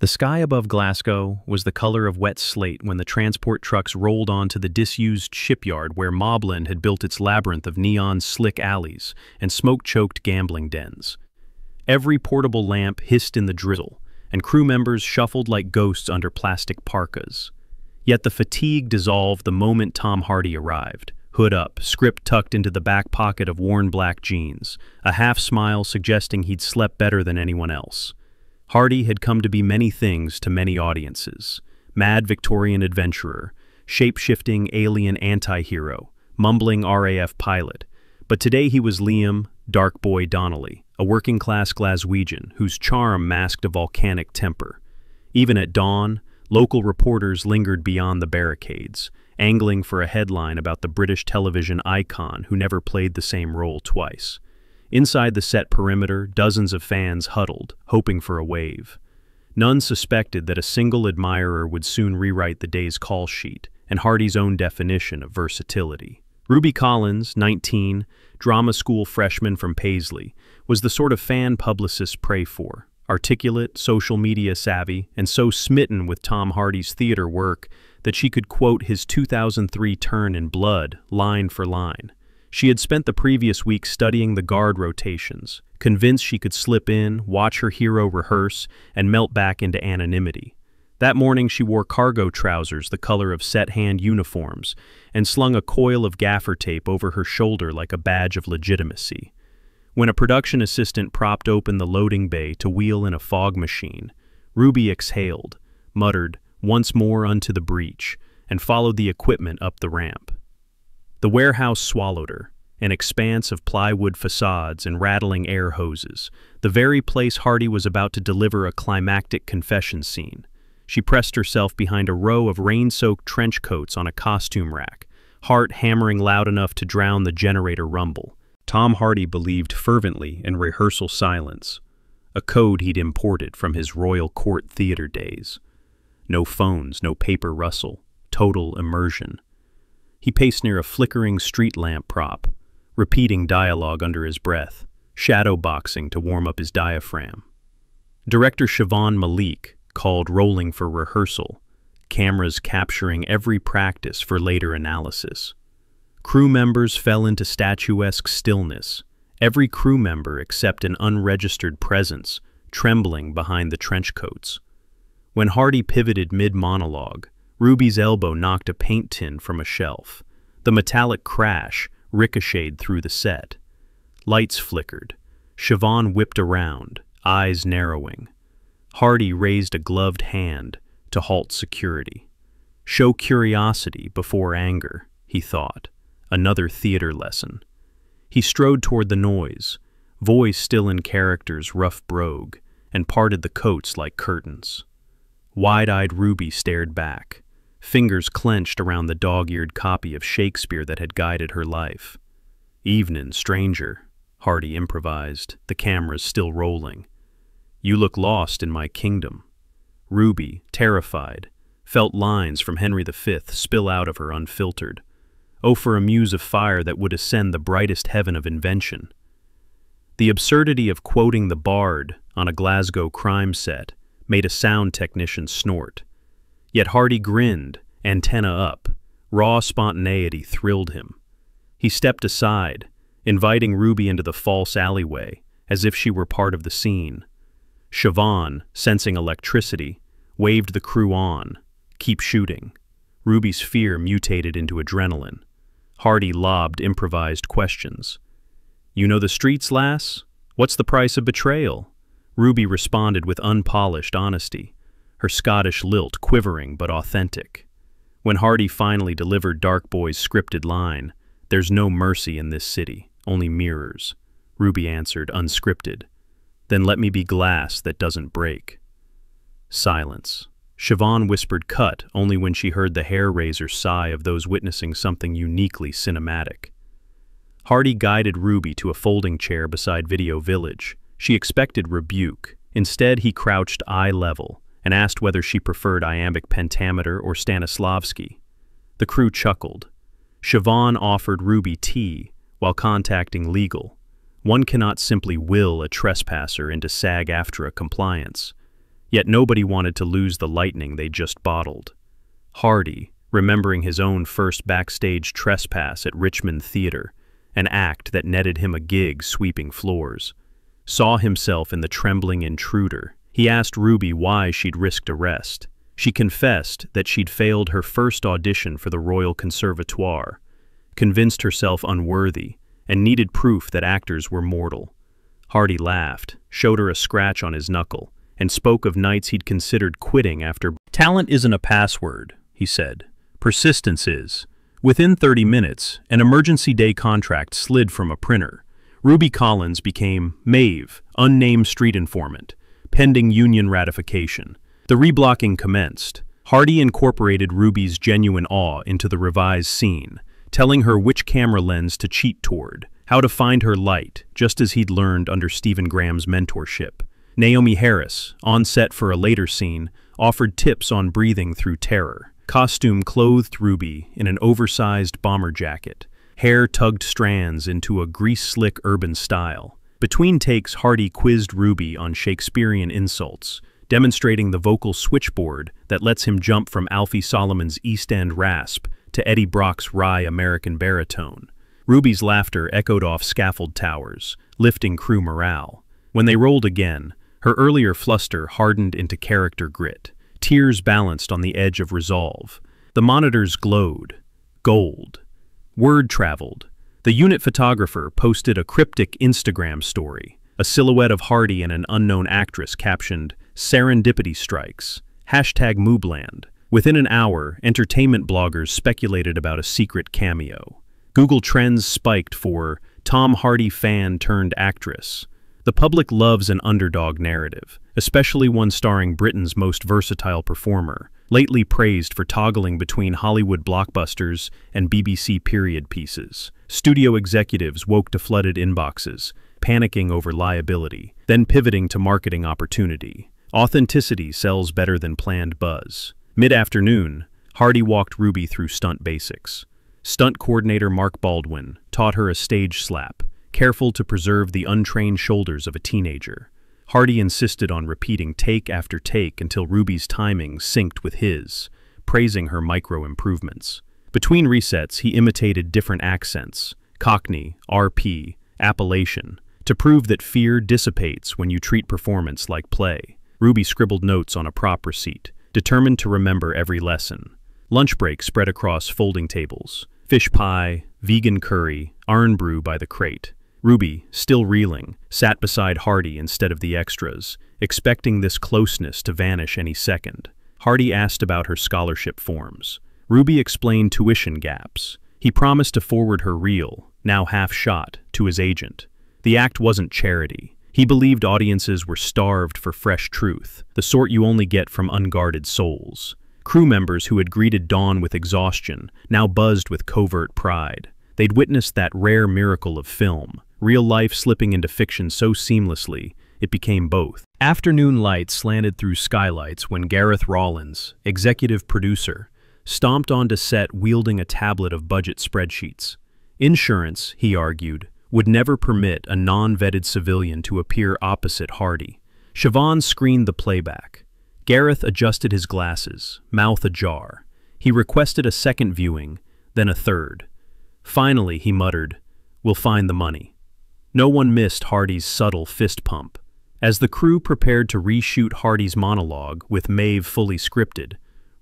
The sky above Glasgow was the color of wet slate when the transport trucks rolled onto the disused shipyard where Mobland had built its labyrinth of neon slick alleys and smoke-choked gambling dens. Every portable lamp hissed in the drizzle, and crew members shuffled like ghosts under plastic parkas. Yet the fatigue dissolved the moment Tom Hardy arrived, hood up, script tucked into the back pocket of worn black jeans, a half-smile suggesting he'd slept better than anyone else. Hardy had come to be many things to many audiences: mad Victorian adventurer, shape-shifting alien anti-hero, mumbling RAF pilot. But today he was Liam, Dark Boy Donnelly, a working-class Glaswegian whose charm masked a volcanic temper. Even at dawn, local reporters lingered beyond the barricades, angling for a headline about the British television icon who never played the same role twice. Inside the set perimeter, dozens of fans huddled, hoping for a wave. None suspected that a single admirer would soon rewrite the day's call sheet and Hardy's own definition of versatility. Ruby Collins, 19, drama school freshman from Paisley, was the sort of fan publicists pray for. Articulate, social media savvy, and so smitten with Tom Hardy's theater work that she could quote his 2003 turn in Blood line for line. She had spent the previous week studying the guard rotations, convinced she could slip in, watch her hero rehearse, and melt back into anonymity. That morning she wore cargo trousers the color of set-hand uniforms and slung a coil of gaffer tape over her shoulder like a badge of legitimacy. When a production assistant propped open the loading bay to wheel in a fog machine, Ruby exhaled, muttered, "Once more unto the breach," and followed the equipment up the ramp. The warehouse swallowed her, an expanse of plywood facades and rattling air hoses, the very place Hardy was about to deliver a climactic confession scene. She pressed herself behind a row of rain-soaked trench coats on a costume rack, heart hammering loud enough to drown the generator rumble. Tom Hardy believed fervently in rehearsal silence, a code he'd imported from his Royal Court theater days. No phones, no paper rustle, total immersion. He paced near a flickering street lamp prop, repeating dialogue under his breath, shadow boxing to warm up his diaphragm. Director Siobhan Malik called rolling for rehearsal, cameras capturing every practice for later analysis. Crew members fell into statuesque stillness, every crew member except an unregistered presence, trembling behind the trench coats. When Hardy pivoted mid-monologue, Ruby's elbow knocked a paint tin from a shelf. The metallic crash ricocheted through the set. Lights flickered. Siobhan whipped around, eyes narrowing. Hardy raised a gloved hand to halt security. Show curiosity before anger, he thought. Another theater lesson. He strode toward the noise, voice still in character's rough brogue, and parted the coats like curtains. Wide-eyed Ruby stared back, fingers clenched around the dog-eared copy of Shakespeare that had guided her life. "Evenin', stranger," Hardy improvised, the cameras still rolling. "You look lost in my kingdom." Ruby, terrified, felt lines from Henry V spill out of her unfiltered. Oh, for a muse of fire that would ascend the brightest heaven of invention. The absurdity of quoting the Bard on a Glasgow crime set made a sound technician snort. Yet Hardy grinned, antenna up. Raw spontaneity thrilled him. He stepped aside, inviting Ruby into the false alleyway, as if she were part of the scene. Siobhan, sensing electricity, waved the crew on. "Keep shooting." Ruby's fear mutated into adrenaline. Hardy lobbed improvised questions. "You know the streets, lass? What's the price of betrayal?" Ruby responded with unpolished honesty, her Scottish lilt quivering but authentic. When Hardy finally delivered Dark Boy's scripted line, "There's no mercy in this city, only mirrors," Ruby answered, unscripted. "Then let me be glass that doesn't break." Silence. Siobhan whispered cut only when she heard the hair-raiser sigh of those witnessing something uniquely cinematic. Hardy guided Ruby to a folding chair beside Video Village. She expected rebuke. Instead, he crouched eye level and asked whether she preferred iambic pentameter or Stanislavski. The crew chuckled. Siobhan offered Ruby tea while contacting legal. One cannot simply will a trespasser into SAG-AFTRA compliance. Yet nobody wanted to lose the lightning they just bottled. Hardy, remembering his own first backstage trespass at Richmond Theatre, an act that netted him a gig sweeping floors, saw himself in the trembling intruder. He asked Ruby why she'd risked arrest. She confessed that she'd failed her first audition for the Royal Conservatoire, convinced herself unworthy, and needed proof that actors were mortal. Hardy laughed, showed her a scratch on his knuckle, and spoke of nights he'd considered quitting after. "Talent isn't a password," he said. "Persistence is." Within 30 minutes, an emergency day contract slid from a printer. Ruby Collins became Maeve, unnamed street informant, pending union ratification. The reblocking commenced. Hardy incorporated Ruby's genuine awe into the revised scene, telling her which camera lens to cheat toward, how to find her light, just as he'd learned under Stephen Graham's mentorship. Naomie Harris, on set for a later scene, offered tips on breathing through terror. Costume clothed Ruby in an oversized bomber jacket. Hair tugged strands into a grease-slick urban style. Between takes, Hardy quizzed Ruby on Shakespearean insults, demonstrating the vocal switchboard that lets him jump from Alfie Solomon's East End rasp to Eddie Brock's wry American baritone. Ruby's laughter echoed off scaffold towers, lifting crew morale. When they rolled again, her earlier fluster hardened into character grit. Tears balanced on the edge of resolve. The monitors glowed. Gold. Word traveled. The unit photographer posted a cryptic Instagram story, a silhouette of Hardy and an unknown actress captioned, "Serendipity strikes." #Mobland. Within an hour, entertainment bloggers speculated about a secret cameo. Google Trends spiked for Tom Hardy fan turned actress. The public loves an underdog narrative, especially one starring Britain's most versatile performer, lately praised for toggling between Hollywood blockbusters and BBC period pieces. Studio executives woke to flooded inboxes, panicking over liability, then pivoting to marketing opportunity. Authenticity sells better than planned buzz. Mid-afternoon, Hardy walked Ruby through stunt basics. Stunt coordinator Mark Baldwin taught her a stage slap, careful to preserve the untrained shoulders of a teenager. Hardy insisted on repeating take after take until Ruby's timing synced with his, praising her micro-improvements. Between resets, he imitated different accents, Cockney, RP, Appalachian, to prove that fear dissipates when you treat performance like play. Ruby scribbled notes on a prop receipt, determined to remember every lesson. Lunch break spread across folding tables. Fish pie, vegan curry, iron brew by the crate. Ruby, still reeling, sat beside Hardy instead of the extras, expecting this closeness to vanish any second. Hardy asked about her scholarship forms. Ruby explained tuition gaps. He promised to forward her reel, now half shot, to his agent. The act wasn't charity. He believed audiences were starved for fresh truth, the sort you only get from unguarded souls. Crew members who had greeted dawn with exhaustion now buzzed with covert pride. They'd witnessed that rare miracle of film, real life slipping into fiction so seamlessly, it became both. Afternoon light slanted through skylights when Gareth Rawlins, executive producer, stomped onto set wielding a tablet of budget spreadsheets. Insurance, he argued, would never permit a non-vetted civilian to appear opposite Hardy. Siobhan screened the playback. Gareth adjusted his glasses, mouth ajar. He requested a second viewing, then a third. Finally, he muttered, "We'll find the money." No one missed Hardy's subtle fist pump. As the crew prepared to reshoot Hardy's monologue with Maeve fully scripted,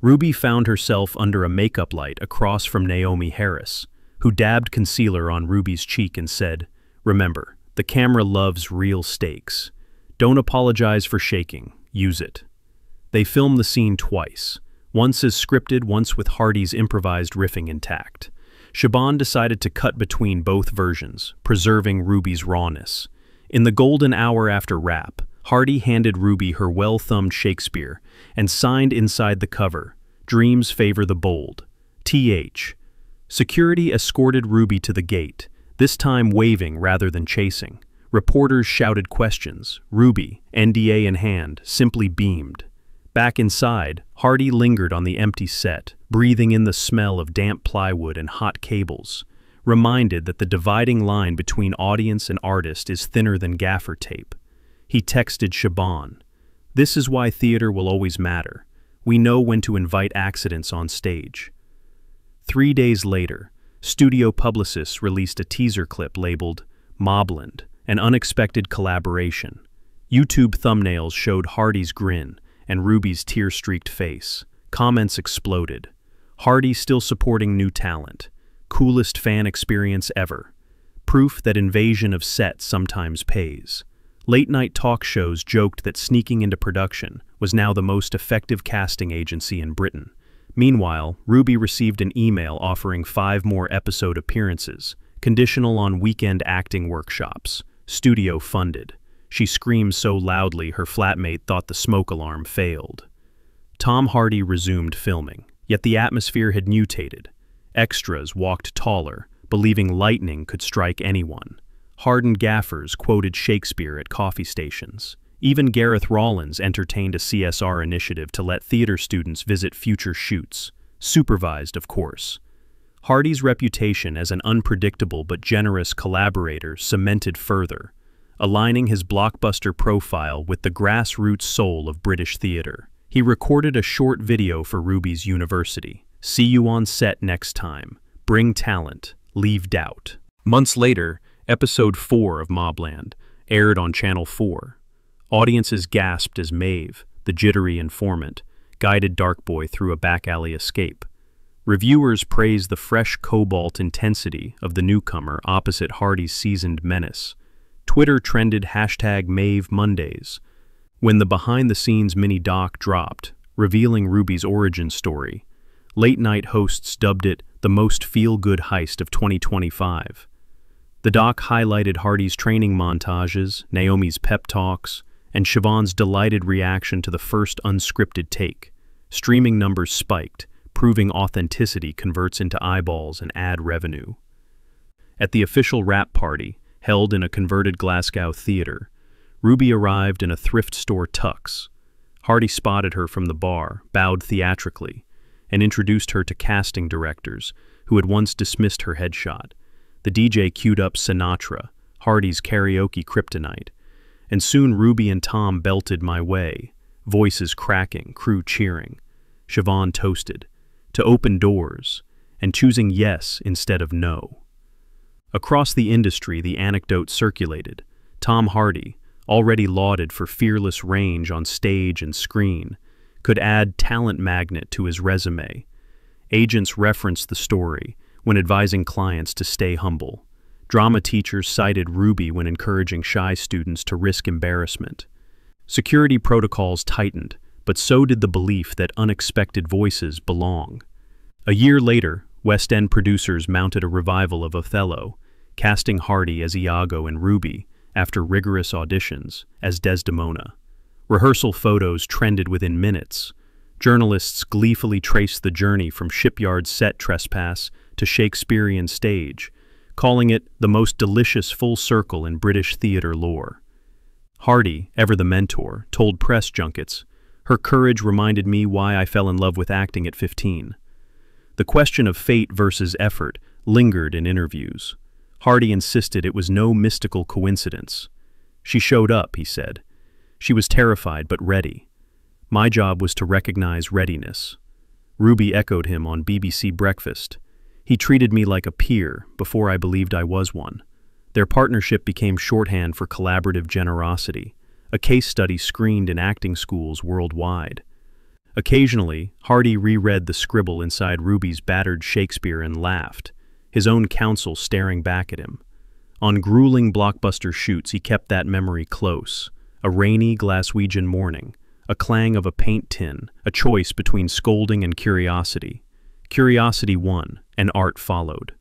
Ruby found herself under a makeup light across from Naomie Harris, who dabbed concealer on Ruby's cheek and said, "Remember, the camera loves real stakes. Don't apologize for shaking, use it." They filmed the scene twice, once as scripted, once with Hardy's improvised riffing intact. Siobhan decided to cut between both versions, preserving Ruby's rawness. In the golden hour after wrap, Hardy handed Ruby her well-thumbed Shakespeare and signed inside the cover, "Dreams favor the bold. Th." Security escorted Ruby to the gate, this time waving rather than chasing. Reporters shouted questions. Ruby, NDA in hand, simply beamed. Back inside, Hardy lingered on the empty set, breathing in the smell of damp plywood and hot cables, reminded that the dividing line between audience and artist is thinner than gaffer tape. He texted Siobhan, This is why theater will always matter. We know when to invite accidents on stage. 3 days later, studio publicists released a teaser clip labeled Mobland, an unexpected collaboration. YouTube thumbnails showed Hardy's grin and Ruby's tear-streaked face. Comments exploded. Hardy still supporting new talent. Coolest fan experience ever. Proof that invasion of set sometimes pays. Late-night talk shows joked that sneaking into production was now the most effective casting agency in Britain. Meanwhile, Ruby received an email offering 5 more episode appearances, conditional on weekend acting workshops, studio funded. She screamed so loudly her flatmate thought the smoke alarm failed. Tom Hardy resumed filming, yet the atmosphere had mutated. Extras walked taller, believing lightning could strike anyone. Hardened gaffers quoted Shakespeare at coffee stations. Even Gareth Rollins entertained a CSR initiative to let theater students visit future shoots, supervised, of course. Hardy's reputation as an unpredictable but generous collaborator cemented further, aligning his blockbuster profile with the grassroots soul of British theater. He recorded a short video for Ruby's university. "See you on set next time. Bring talent. Leave doubt." Months later, Episode 4 of Mobland aired on Channel 4. Audiences gasped as Maeve, the jittery informant, guided Darkboy through a back-alley escape. Reviewers praised the fresh cobalt intensity of the newcomer opposite Hardy's seasoned menace. Twitter trended #MaveMondays. When the behind-the-scenes mini-doc dropped, revealing Ruby's origin story, late-night hosts dubbed it the most feel-good heist of 2025. The doc highlighted Hardy's training montages, Naomie's pep talks, and Siobhan's delighted reaction to the first unscripted take. Streaming numbers spiked, proving authenticity converts into eyeballs and ad revenue. At the official wrap party, held in a converted Glasgow theater, Ruby arrived in a thrift store tux. Hardy spotted her from the bar, bowed theatrically, and introduced her to casting directors who had once dismissed her headshot. The DJ queued up Sinatra, Hardy's karaoke kryptonite, and soon Ruby and Tom belted My Way, voices cracking, crew cheering. Siobhan toasted, to open doors, and choosing yes instead of no. Across the industry, the anecdote circulated. Tom Hardy, already lauded for fearless range on stage and screen, could add talent magnet to his resume. Agents referenced the story when advising clients to stay humble. Drama teachers cited Ruby when encouraging shy students to risk embarrassment. Security protocols tightened, but so did the belief that unexpected voices belong. A year later, West End producers mounted a revival of Othello, casting Hardy as Iago and Ruby, after rigorous auditions, as Desdemona. Rehearsal photos trended within minutes. Journalists gleefully traced the journey from shipyard set trespass to Shakespearean stage, calling it the most delicious full circle in British theater lore. Hardy, ever the mentor, told press junkets, "Her courage reminded me why I fell in love with acting at 15. The question of fate versus effort lingered in interviews. Hardy insisted it was no mystical coincidence. "She showed up," he said. "She was terrified but ready. My job was to recognize readiness." Ruby echoed him on BBC Breakfast. "He treated me like a peer before I believed I was one." Their partnership became shorthand for collaborative generosity, a case study screened in acting schools worldwide. Occasionally, Hardy reread the scribble inside Ruby's battered Shakespeare and laughed, his own counsel staring back at him. On grueling blockbuster shoots, he kept that memory close. A rainy Glaswegian morning, a clang of a paint tin, a choice between scolding and curiosity. Curiosity won, and art followed.